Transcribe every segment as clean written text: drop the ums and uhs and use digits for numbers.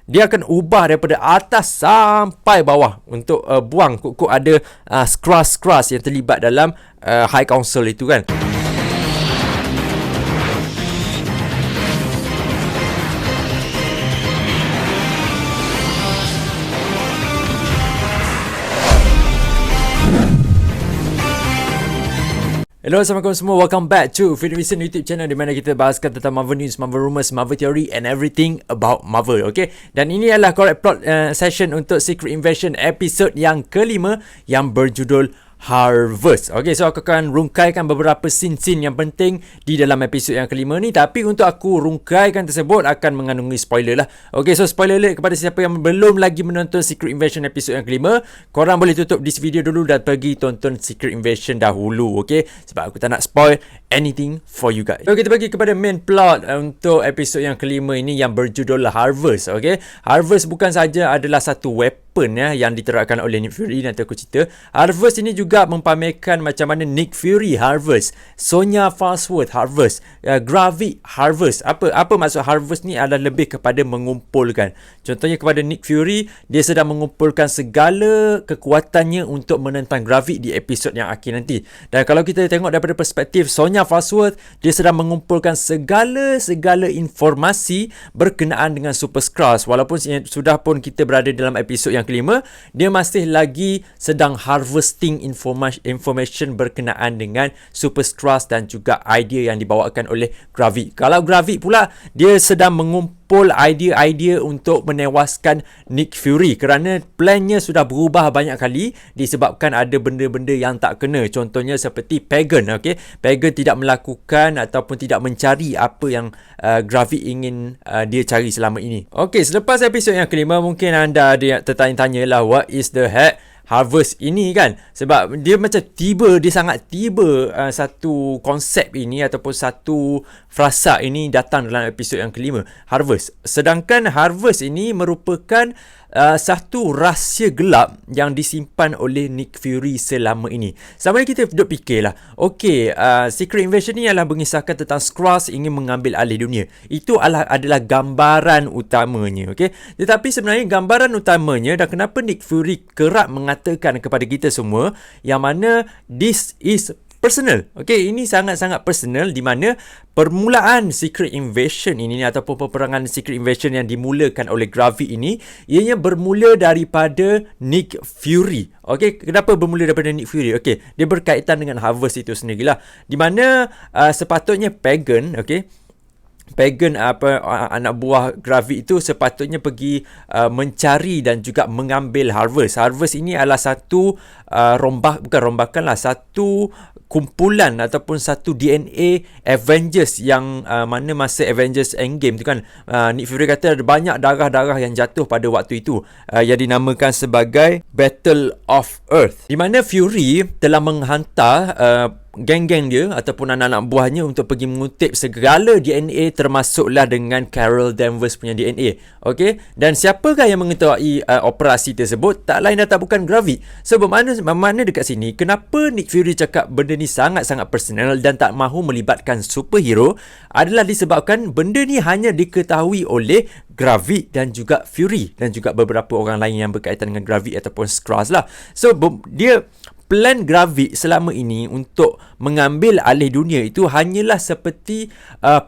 dia akan ubah daripada atas sampai bawah untuk buang kok ada Skrull yang terlibat dalam High Council itu kan. Hello, Assalamualaikum semua. Welcome back to Fitvision YouTube channel di mana kita bahaskan tentang Marvel News, Marvel Rumors, Marvel Theory and everything about Marvel. Okay, dan ini adalah correct plot session untuk Secret Invasion episode yang kelima yang berjudul Harvest. Okay, so aku akan rungkaikan beberapa scene-scene yang penting di dalam episod yang kelima ni. Tapi untuk aku rungkaikan tersebut akan mengandungi spoiler lah. Okay, so spoiler alert kepada siapa yang belum lagi menonton Secret Invasion episod yang kelima, korang boleh tutup this video dulu dan pergi tonton Secret Invasion dahulu. Okay, sebab aku tak nak spoil anything for you guys. So kita pergi kepada main plot untuk episod yang kelima ini yang berjudul Harvest. Okay, Harvest bukan saja adalah satu weapon yang diterapkan oleh Nick Fury. Nanti aku cerita. Harvest ini juga mempamerkan macam mana Nick Fury Harvest, Sonya Falsworth Harvest, Gravik Harvest. Apa maksud Harvest ni adalah lebih kepada mengumpulkan. Contohnya kepada Nick Fury, dia sedang mengumpulkan segala kekuatannya untuk menentang Gravik di episod yang akhir nanti. Dan kalau kita tengok daripada perspektif Sonya Falsworth, dia sedang mengumpulkan segala informasi berkenaan dengan Super Skrull. Walaupun sudah pun kita berada dalam episod yang kelima, dia masih lagi sedang harvesting information berkenaan dengan Super Skrull dan juga idea yang dibawakan oleh Gravik. Kalau Gravik pula, dia sedang mengumpul idea-idea untuk menewaskan Nick Fury kerana plannya sudah berubah banyak kali disebabkan ada benda-benda yang tak kena. Contohnya seperti Pagan. Okay? Pagan tidak melakukan ataupun tidak mencari apa yang Gravik ingin dia cari selama ini. Okay, selepas episod yang kelima, mungkin anda ada tertanya-tanya lah, what is the heck Harvest ini kan? Sebab dia macam dia sangat tiba satu konsep ini ataupun satu frasa ini datang dalam episod yang kelima, Harvest. Sedangkan Harvest ini merupakan satu rahsia gelap yang disimpan oleh Nick Fury selama ini. Sama kita duduk fikirlah, okay, Secret Invasion ni adalah mengisahkan tentang Skrulls ingin mengambil alih dunia. Itu adalah gambaran utamanya, okay? Tetapi sebenarnya gambaran utamanya dan kenapa Nick Fury kerap mengatakan kepada kita semua yang mana this is personal. Okay, ini sangat-sangat personal di mana permulaan Secret Invasion ini ataupun peperangan Secret Invasion yang dimulakan oleh Gravik ini, ianya bermula daripada Nick Fury. Okay, kenapa bermula daripada Nick Fury? Okay, dia berkaitan dengan Harvest itu sendirilah. Di mana sepatutnya Pagan, okay, Pagan anak buah Gravik itu sepatutnya pergi mencari dan juga mengambil Harvest. Harvest ini adalah satu satu kumpulan ataupun satu DNA Avengers yang mana masa Avengers Endgame tu kan, Nick Fury kata ada banyak darah-darah yang jatuh pada waktu itu yang dinamakan sebagai Battle of Earth, di mana Fury telah menghantar geng-geng dia ataupun anak-anak buahnya untuk pergi mengutip segala DNA termasuklah dengan Carol Danvers punya DNA. Okey, dan siapakah yang mengetahui operasi tersebut? Tak lain dan tak bukan Gravik. So bermakna dekat sini kenapa Nick Fury cakap benda ni sangat-sangat personal dan tak mahu melibatkan superhero adalah disebabkan benda ni hanya diketahui oleh Gravik dan juga Fury dan juga beberapa orang lain yang berkaitan dengan Gravik ataupun Skrulls lah. So dia plan Gravik selama ini untuk mengambil alih dunia itu hanyalah seperti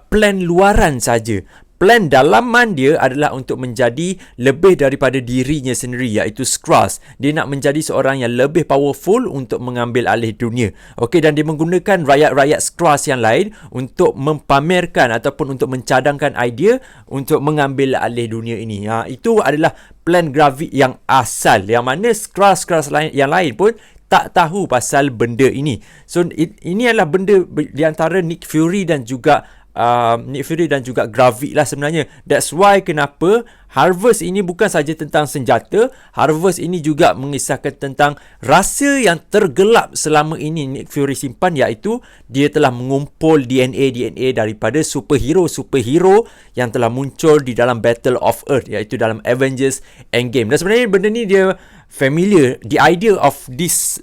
plan luaran saja. Plan dalaman dia adalah untuk menjadi lebih daripada dirinya sendiri, iaitu Skrulls. Dia nak menjadi seorang yang lebih powerful untuk mengambil alih dunia. Okey, dan dia menggunakan rakyat-rakyat Skrulls yang lain untuk mempamerkan ataupun untuk mencadangkan idea untuk mengambil alih dunia ini. Itu adalah plan Gravik yang asal, yang mana Skrulls yang lain pun tak tahu pasal benda ini. So ini adalah benda di antara Nick Fury dan juga Gravik lah sebenarnya. That's why kenapa Harvest ini bukan saja tentang senjata. Harvest ini juga mengisahkan tentang rahsia yang tergelap selama ini Nick Fury simpan, iaitu dia telah mengumpul DNA daripada superhero yang telah muncul di dalam Battle of Earth, iaitu dalam Avengers Endgame. Dan sebenarnya benda ni dia familiar. The idea of this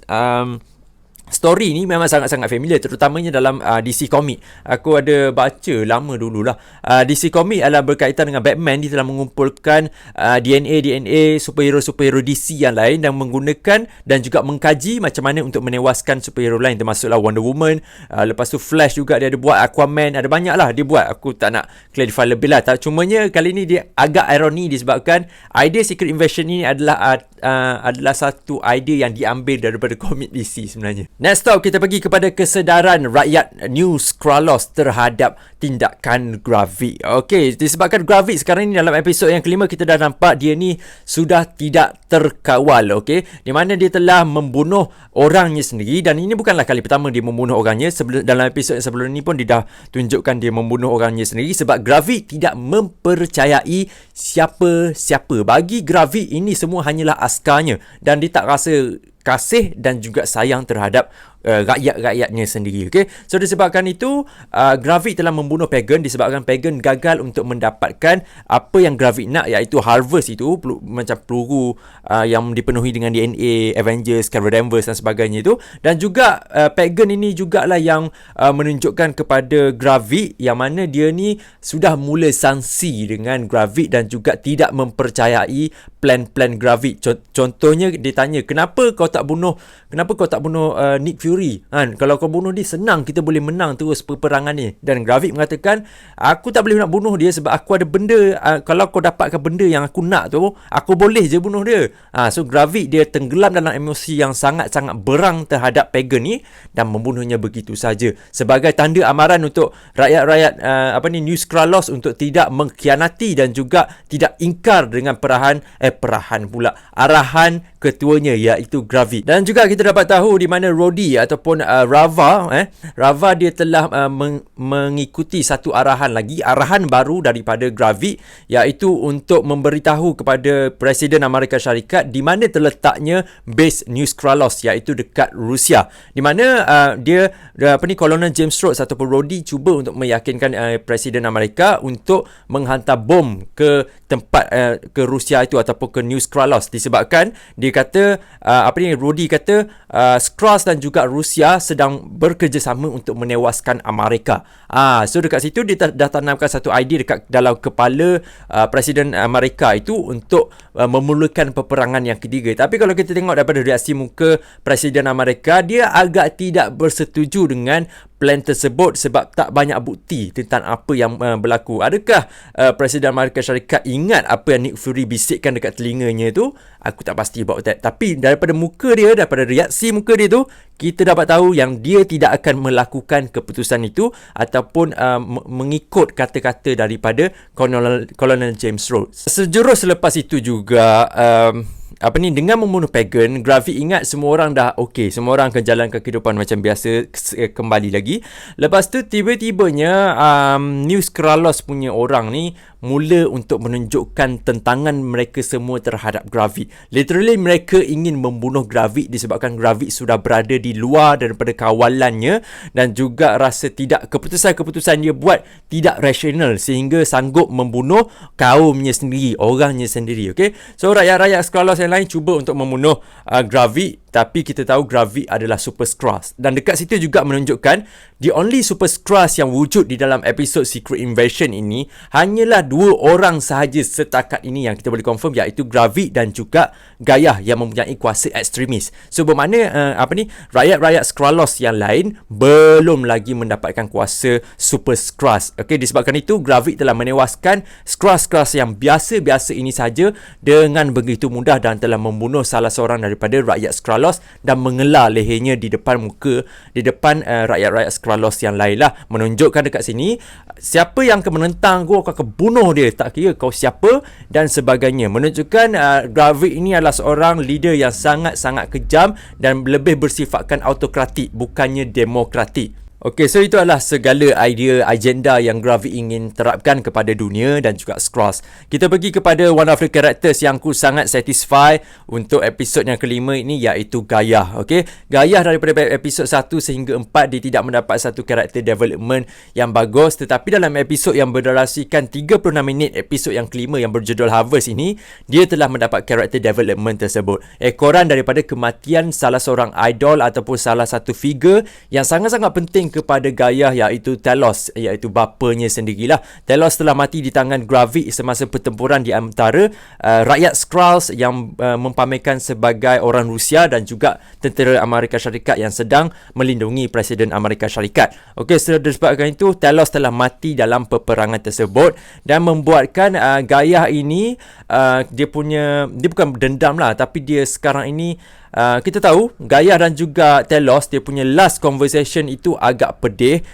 story ni memang sangat-sangat familiar, terutamanya dalam DC Comic. Aku ada baca lama dululah. DC Comic adalah berkaitan dengan Batman. Dia telah mengumpulkan DNA superhero-superhero DC yang lain dan menggunakan dan juga mengkaji macam mana untuk menewaskan superhero lain, termasuklah Wonder Woman. Lepas tu Flash juga dia ada buat, Aquaman, ada banyak lah dia buat. Aku tak nak clarify lebih lah. Cumanya kali ni dia agak ironi disebabkan idea Secret Invasion ni adalah satu idea yang diambil daripada komik DC sebenarnya. Next up, kita pergi kepada kesedaran rakyat New Skrullos terhadap tindakan Gravik. Okey, disebabkan Gravik sekarang ni dalam episod yang kelima kita dah nampak dia ni sudah tidak terkawal, okey, di mana dia telah membunuh orangnya sendiri, dan ini bukanlah kali pertama dia membunuh orangnya. Dalam episod yang sebelum ni pun dia dah tunjukkan dia membunuh orangnya sendiri sebab Gravik tidak mempercayai siapa-siapa. Bagi Gravik ini semua hanyalah askarnya dan dia tak rasa kasih dan juga sayang terhadap rakyat-rakyatnya sendiri. Okay? So disebabkan itu Gravik telah membunuh Pagan disebabkan Pagan gagal untuk mendapatkan apa yang Gravik nak, iaitu Harvest itu, macam peluru yang dipenuhi dengan DNA Avengers, Carol Danvers dan sebagainya itu. Dan juga Pagan ini jugalah yang menunjukkan kepada Gravik yang mana dia ni sudah mula sangsi dengan Gravik dan juga tidak mempercayai plan-plan Gravik. Contohnya dia tanya, kenapa kau tak bunuh Nick Fury? Kalau kau bunuh dia senang, kita boleh menang terus peperangan ni. Dan Gravik mengatakan, aku tak boleh nak bunuh dia sebab aku ada benda, kalau kau dapatkan benda yang aku nak tu, aku boleh je bunuh dia. So Gravik dia tenggelam dalam emosi yang sangat-sangat berang terhadap Pagan ni dan membunuhnya begitu saja sebagai tanda amaran untuk rakyat-rakyat New Skrullos untuk tidak mengkhianati dan juga tidak ingkar dengan arahan ketuanya, iaitu Gravik. Dan juga kita dapat tahu di mana Rhodey ataupun Rava dia telah mengikuti satu arahan baru daripada Gravik, iaitu untuk memberitahu kepada Presiden Amerika Syarikat di mana terletaknya base New Skrullos, iaitu dekat Rusia, di mana Colonel James Rhodes ataupun Rhodey cuba untuk meyakinkan Presiden Amerika untuk menghantar bom ke tempat ke Rusia itu ataupun ke New Skrullos, disebabkan dia kata Rhodey kata Skrulls dan juga Rusia sedang bekerjasama untuk menewaskan Amerika. So dekat situ dia dah tanamkan satu idea dekat dalam kepala Presiden Amerika itu untuk memulakan peperangan yang ketiga. Tapi kalau kita tengok daripada reaksi muka Presiden Amerika, dia agak tidak bersetuju dengan plan tersebut sebab tak banyak bukti tentang apa yang berlaku. Adakah Presiden Amerika Syarikat ingat apa yang Nick Fury bisikkan dekat telinganya tu? Aku tak pasti about that. Tapi daripada reaksi muka dia tu, kita dapat tahu yang dia tidak akan melakukan keputusan itu ataupun mengikut kata-kata daripada Colonel James Rhodes. Sejurus selepas itu juga dengan membunuh Pagan, Gravik ingat semua orang dah okey, semua orang akan jalankan kehidupan macam biasa kembali lagi. Lepas tu tiba-tibanya New Skrullos punya orang ni mula untuk menunjukkan tentangan mereka semua terhadap Gravik. Literally mereka ingin membunuh Gravik disebabkan Gravik sudah berada di luar daripada kawalannya dan juga rasa keputusan-keputusan dia buat tidak rasional sehingga sanggup membunuh kaumnya sendiri, orangnya sendiri. Okay? So rakyat-rakyat Skrullos yang lain cuba untuk membunuh Gravik, tapi kita tahu Gravik adalah Super Skrulls. Dan dekat situ juga menunjukkan the only Super Skrulls yang wujud di dalam episod Secret Invasion ini hanyalah 2 orang sahaja setakat ini yang kita boleh confirm, iaitu Gravik dan juga Gaia yang mempunyai kuasa ekstremis. So bermakna rakyat-rakyat Skrullos yang lain belum lagi mendapatkan kuasa Super Skrulls. Okay, disebabkan itu Gravik telah menewaskan Skrulls yang biasa-biasa ini saja dengan begitu mudah dan telah membunuh salah seorang daripada rakyat Skrullos dan mengelar lehernya di depan rakyat-rakyat Skrullos yang lain lah. Menunjukkan dekat sini siapa yang akan menentang kau akan bunuh dia, tak kira kau siapa dan sebagainya. Menunjukkan Gravik ini adalah seorang leader yang sangat-sangat kejam dan lebih bersifatkan autokratik bukannya demokratik. Okay, so itu adalah segala idea, agenda yang Gravik ingin terapkan kepada dunia dan juga Scrolls. Kita pergi kepada one of the characters yang aku sangat satisfy untuk episod yang kelima ini, iaitu Gaia. Okay, Gaia daripada episod 1 sehingga 4 dia tidak mendapat satu karakter development yang bagus, tetapi dalam episod yang berdurasikan 36 minit, episod yang kelima yang berjudul Harvest ini, dia telah mendapat karakter development tersebut. Ekoran daripada kematian salah seorang idol ataupun salah satu figure yang sangat-sangat penting kepada Gaia, iaitu Talos, iaitu bapanya sendirilah. Talos telah mati di tangan Gravik semasa pertempuran di antara rakyat Skrulls yang mempamerkan sebagai orang Rusia dan juga tentera Amerika Syarikat yang sedang melindungi Presiden Amerika Syarikat. Okey, disebabkan itu Talos telah mati dalam peperangan tersebut dan membuatkan Gaia ini dia bukan dendam lah, tapi dia sekarang ini kita tahu Gaia dan juga Talos, dia punya last conversation itu agak pedih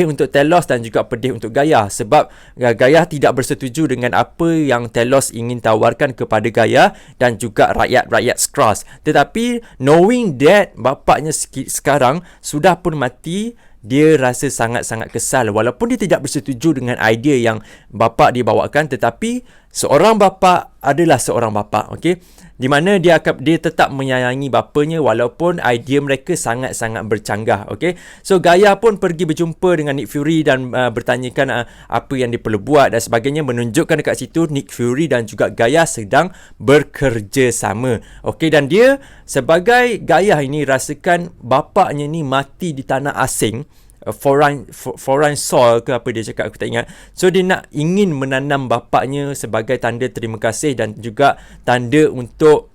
untuk Talos dan juga pedih untuk Gaia, sebab Gaia tidak bersetuju dengan apa yang Talos ingin tawarkan kepada Gaia dan juga rakyat-rakyat Skrulls. Tetapi knowing that bapaknya sekarang sudah pun mati, dia rasa sangat-sangat kesal walaupun dia tidak bersetuju dengan idea yang bapa dia bawakan, tetapi seorang bapa adalah seorang bapa, okey, di mana dia tetap menyayangi bapanya walaupun idea mereka sangat-sangat bercanggah, okey. So Gaia pun pergi berjumpa dengan Nick Fury dan bertanyakan apa yang dia perlu buat dan sebagainya, menunjukkan dekat situ Nick Fury dan juga Gaia sedang bekerjasama, okey. Dan dia sebagai Gaia ini rasakan bapaknya ni mati di tanah asing, foreign soil ke apa dia cakap, aku tak ingat. So dia ingin menanam bapaknya sebagai tanda terima kasih dan juga tanda untuk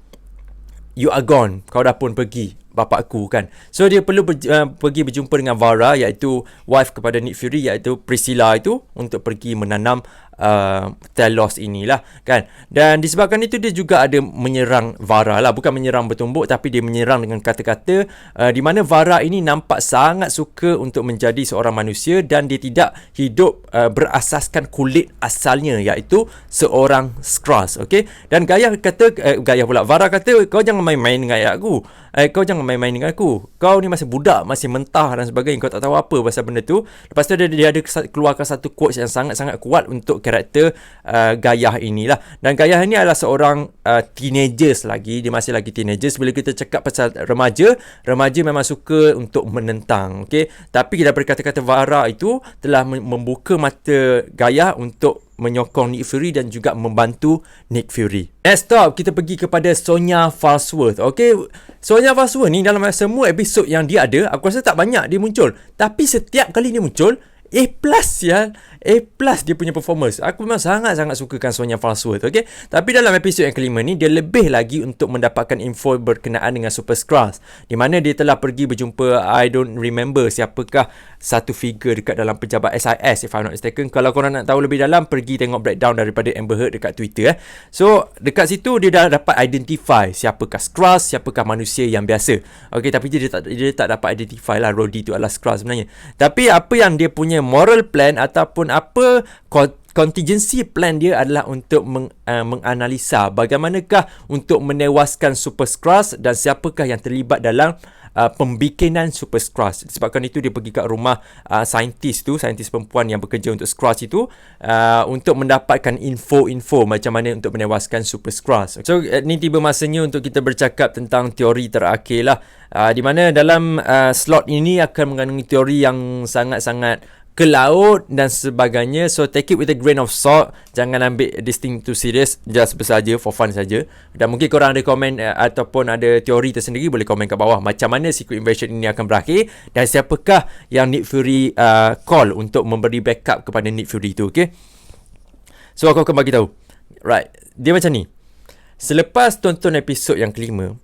you are gone, kau dah pun pergi bapakku kan. So dia perlu pergi berjumpa dengan Vara, iaitu wife kepada Nick Fury, iaitu Priscilla itu, untuk pergi menanam Talos inilah kan. Dan disebabkan itu dia juga ada menyerang Vara lah, bukan menyerang bertumbuk tapi dia menyerang dengan kata-kata, di mana Vara ini nampak sangat suka untuk menjadi seorang manusia dan dia tidak hidup berasaskan kulit asalnya, iaitu seorang Skrulls, okey. Dan Vara kata, kau jangan main-main dengan ayat aku, kau jangan main-main dengan aku, kau ni masih budak, masih mentah dan sebagainya, kau tak tahu apa pasal benda tu. Lepas tu dia ada keluarkan satu quotes yang sangat-sangat kuat untuk karakter Gaia inilah. Dan Gaia ini adalah seorang teenagers lagi, dia masih lagi teenagers. Bila kita cakap pasal remaja memang suka untuk menentang, okey. Tapi daripada kata-kata Vara itu telah membuka mata Gaia untuk menyokong Nick Fury dan juga membantu Nick Fury. Next stop, kita pergi kepada Sonya Farnsworth. Okay, Sonya Farnsworth ni dalam semua episod yang dia ada, aku rasa tak banyak dia muncul. Tapi setiap kali dia muncul, A+ ya. A+ dia punya performance. Aku memang sangat-sangat sukakan Sonya Farnsworth, okey. Tapi dalam episod yang kelima ni dia lebih lagi untuk mendapatkan info berkenaan dengan Super Skrulls, di mana dia telah pergi berjumpa, I don't remember siapakah satu figure dekat dalam pejabat SIS, if I'm not mistaken. Kalau korang nak tahu lebih dalam, pergi tengok breakdown daripada Amber Heard dekat Twitter. So dekat situ dia dah dapat identify siapakah Skrulls, siapakah manusia yang biasa. Okey, tapi dia tak dapat identify lah Rhodey tu adalah Skrulls sebenarnya. Tapi apa yang dia punya moral plan ataupun apa contingency plan dia adalah untuk menganalisa bagaimanakah untuk menewaskan Super Skrulls dan siapakah yang terlibat dalam pembikinan Super Skrulls. Disebabkan itu dia pergi kat rumah saintis perempuan yang bekerja untuk Skrulls itu, untuk mendapatkan info-info macam mana untuk menewaskan Super Skrulls. So ni tiba masanya untuk kita bercakap tentang teori terakhir lah, di mana dalam slot ini akan mengandungi teori yang sangat-sangat ke laut dan sebagainya. So take it with a grain of salt, jangan ambil this thing too serious, just bersaja, for fun saja. Dan mungkin korang ada komen ataupun ada teori tersendiri, boleh komen kat bawah macam mana Secret Invasion ini akan berakhir dan siapakah yang Nick Fury call untuk memberi backup kepada Nick Fury itu, okay? So aku akan bagi tahu. Right, dia macam ni. Selepas tonton episod yang kelima,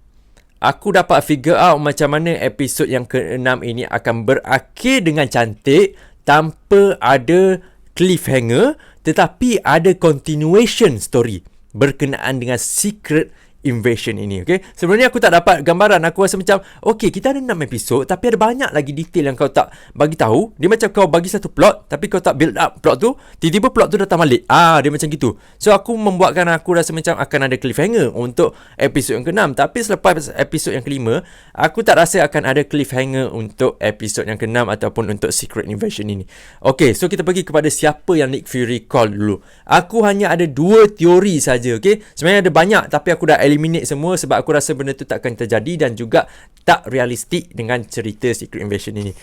aku dapat figure out macam mana episod yang ke-6 ini akan berakhir dengan cantik, tanpa ada cliffhanger, tetapi ada continuation story berkenaan dengan Secret Invasion ini. Okay, sebenarnya aku tak dapat gambaran. Aku rasa macam okay, kita ada 6 episod tapi ada banyak lagi detail yang kau tak bagi tahu. Dia macam kau bagi satu plot tapi kau tak build up plot tu, tiba-tiba plot tu datang balik. Dia macam gitu. So aku membuatkan aku rasa macam akan ada cliffhanger untuk episod yang ke-6. Tapi selepas episod yang ke-5, aku tak rasa akan ada cliffhanger untuk episod yang ke-6 ataupun untuk Secret Invasion ini. Okay, so kita pergi kepada siapa yang Nick Fury call dulu. Aku hanya ada 2 teori saja. Okay, sebenarnya ada banyak tapi aku dah eliminate semua sebab aku rasa benda tu takkan terjadi dan juga tak realistik dengan cerita Secret Invasion ini.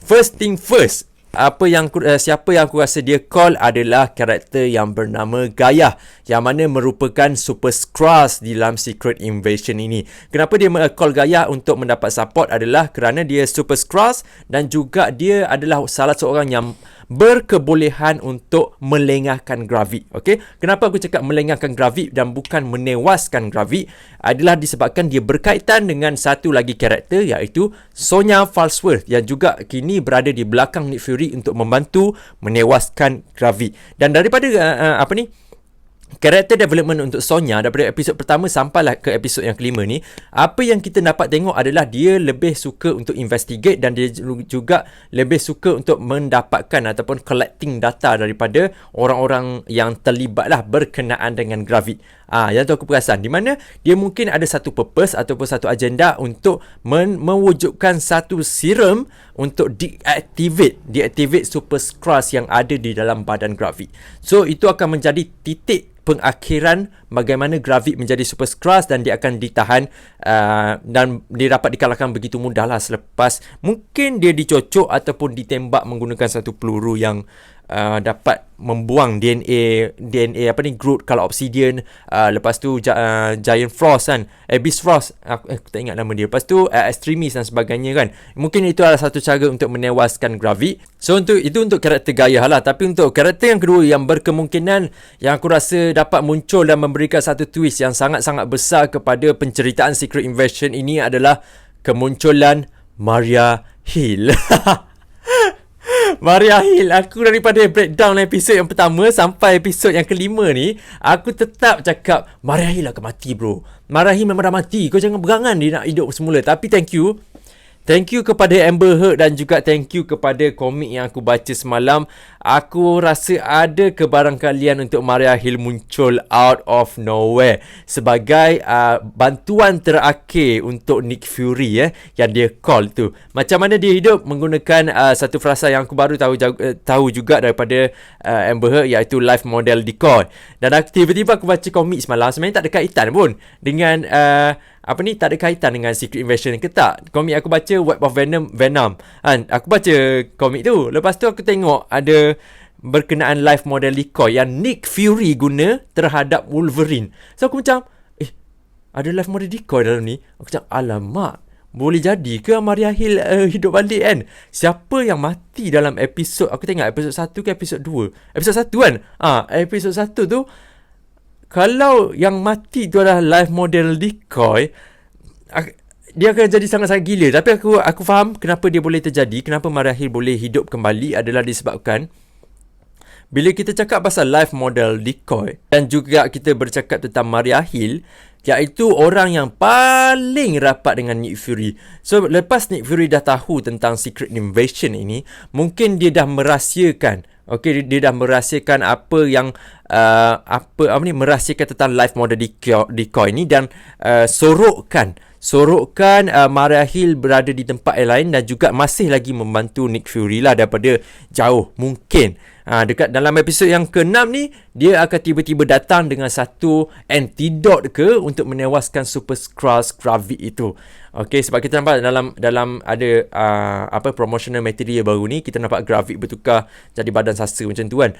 First thing first, siapa yang aku rasa dia call adalah karakter yang bernama Gaia, yang mana merupakan Super Skrull di dalam Secret Invasion ini. Kenapa dia call Gaia untuk mendapat support adalah kerana dia Super Skrull dan juga dia adalah salah seorang yang berkebolehan untuk melengahkan gravit. Okey, kenapa aku cakap melengahkan gravit dan bukan menewaskan gravit adalah disebabkan dia berkaitan dengan satu lagi karakter iaitu Sonya Falsworth yang juga kini berada di belakang Nick Fury untuk membantu menewaskan gravit. Dan daripada karakter development untuk Sonya daripada episod pertama sampailah ke episod yang kelima ni, apa yang kita dapat tengok adalah dia lebih suka untuk investigate dan dia juga lebih suka untuk mendapatkan ataupun collecting data daripada orang-orang yang terlibatlah berkenaan dengan gravit. Yang tu aku perasan di mana dia mungkin ada satu purpose ataupun satu agenda untuk mewujudkan satu serum untuk deactivate Super Skrull yang ada di dalam badan gravit. So itu akan menjadi titik pengakhiran bagaimana gravit menjadi Super Skrull dan dia akan ditahan dan dia dapat dikalahkan begitu mudahlah selepas mungkin dia dicocok ataupun ditembak menggunakan satu peluru yang dapat membuang DNA Groot kalau Obsidian, lepas tu Giant Frost kan, Beast Frost, aku tak ingat nama dia, lepas tu Extremis dan sebagainya kan. Mungkin itu adalah satu cara untuk menewaskan gravit. So itu untuk karakter Gaia lah. Tapi untuk karakter yang kedua yang berkemungkinan yang aku rasa dapat muncul dan memberikan satu twist yang sangat-sangat besar kepada penceritaan Secret Invasion ini adalah kemunculan Maria Hill. Maria Hill, aku daripada breakdown episod yang pertama sampai episod yang kelima ni, aku tetap cakap Maria Hill akan mati bro. Maria Hill memang dah mati, kau jangan berangan dia nak hidup semula. Tapi thank you kepada Amber Heard dan juga thank you kepada komik yang aku baca semalam. Aku rasa ada kebarangkalian untuk Maria Hill muncul out of nowhere sebagai bantuan terakhir untuk Nick Fury yang dia call tu. Macam mana dia hidup menggunakan satu frasa yang aku baru tahu juga daripada Amber Heard iaitu live model decoy. Dan tiba-tiba aku baca komik semalam, sebenarnya tak ada kaitan pun dengan tak ada kaitan dengan Secret Invasion ke tak. Komik aku baca Web of Venom kan. Aku baca komik tu. Lepas tu aku tengok ada berkenaan live model decoy yang Nick Fury guna terhadap Wolverine. So aku macam ada live model decoy dalam ni. Aku macam alamak, boleh jadi ke Maria Hill hidup balik kan? Siapa yang mati dalam episod, aku tengok episod 1 ke episod 2? Episod 1 kan? Episod 1 tu kalau yang mati tu adalah live model decoy, dia akan jadi sangat-sangat gila. Tapi aku faham kenapa dia boleh terjadi, kenapa Maria Hill boleh hidup kembali adalah disebabkan bila kita cakap pasal live model decoy dan juga kita bercakap tentang Maria Hill, iaitu orang yang paling rapat dengan Nick Fury. So lepas Nick Fury dah tahu tentang Secret Invasion ini, mungkin dia dah merahsiakan. Okey, dia dah merahsiakan apa yang merahsiakan tentang live model decoy ni dan sorokkan Maria Hill berada di tempat yang lain dan juga masih lagi membantu Nick Fury lah daripada jauh mungkin. Dekat dalam episod yang ke-6 ni, dia akan tiba-tiba datang dengan satu antidote ke untuk menewaskan Super Skrull gravit itu. Okey, sebab kita nampak dalam ada promotional material baru ni, kita nampak gravit bertukar jadi badan sasa macam tu kan,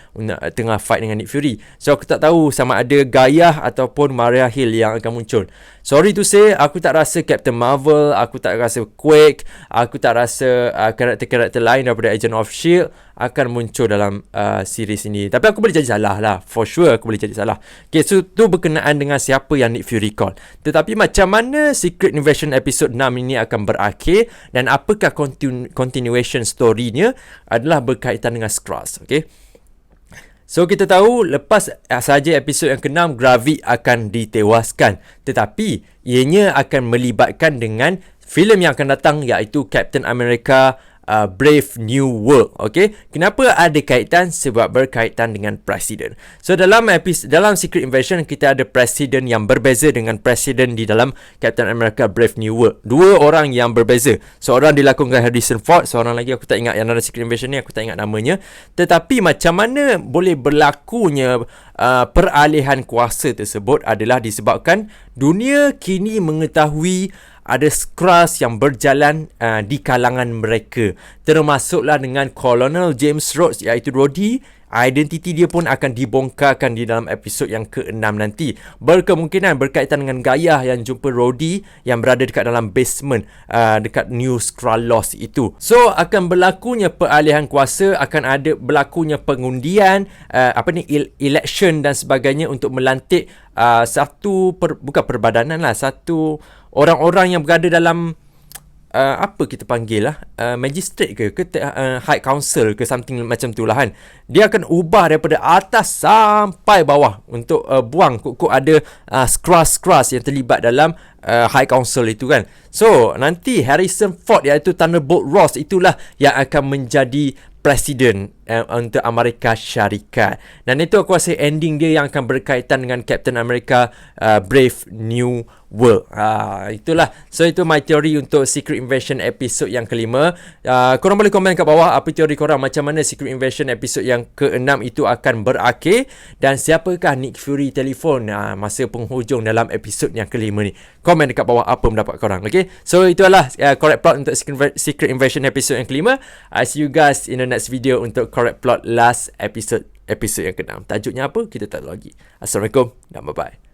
tengah fight dengan Nick Fury. So aku tak tahu sama ada Gaia ataupun Maria Hill yang akan muncul. Sorry to say, aku tak rasa Captain Marvel, aku tak rasa Quake, aku tak rasa karakter-karakter lain daripada Agent of S.H.I.E.L.D. akan muncul dalam series ini. Tapi aku boleh jadi salah lah, for sure aku boleh jadi salah. Okay, so tu berkenaan dengan siapa yang Nick Fury call. Tetapi macam mana Secret Invasion episode 6 ini akan berakhir dan apakah continuation story-nya adalah berkaitan dengan Skrulls. Okay, So kita tahu lepas saja episod yang ke-6, Gravik akan ditewaskan. Tetapi ianya akan melibatkan dengan filem yang akan datang, iaitu Captain America Brave New World. Okay, kenapa ada kaitan? Sebab berkaitan dengan presiden. So dalam Secret Invasion, kita ada presiden yang berbeza dengan presiden di dalam Captain America Brave New World. Dua orang yang berbeza. Seorang dilakonkan Harrison Ford, seorang lagi aku tak ingat, yang dalam Secret Invasion ni aku tak ingat namanya. Tetapi macam mana boleh berlakunya peralihan kuasa tersebut adalah disebabkan dunia kini mengetahui ada Skrulls yang berjalan di kalangan mereka. Termasuklah dengan Colonel James Rhodes, iaitu Rhodey. Identiti dia pun akan dibongkarkan di dalam episod yang ke-6 nanti. Berkemungkinan berkaitan dengan Gaia yang jumpa Rhodey yang berada dekat dalam basement dekat New Skrullos itu. So akan berlakunya peralihan kuasa, akan ada berlakunya pengundian, election dan sebagainya untuk melantik bukan perbadanan lah, satu orang-orang yang berada dalam apa kita panggil lah, magistrate ke high council ke something macam tu lah kan. Dia akan ubah daripada atas sampai bawah untuk buang kok ada Skrulls yang terlibat dalam high council itu kan. So nanti Harrison Ford, iaitu Thunderbolt Ross, itulah yang akan menjadi presiden untuk Amerika Syarikat. Dan itu aku rasa ending dia yang akan berkaitan dengan Captain America Brave New World. Itulah. So itu my teori untuk Secret Invasion episod yang ke-5. Korang boleh komen kat bawah apa teori korang, macam mana Secret Invasion episod yang ke-6 itu akan berakhir, dan siapakah Nick Fury telefon masa penghujung dalam episod yang ke-5 ni. Komen dekat bawah apa pendapat korang. Okay, so itulah correct plot untuk Secret Invasion episod yang ke-5. I see you guys in the next video untuk correct plot last episode yang ke-6. Tajuknya apa? Kita tak tahu lagi. Assalamualaikum dan bye-bye.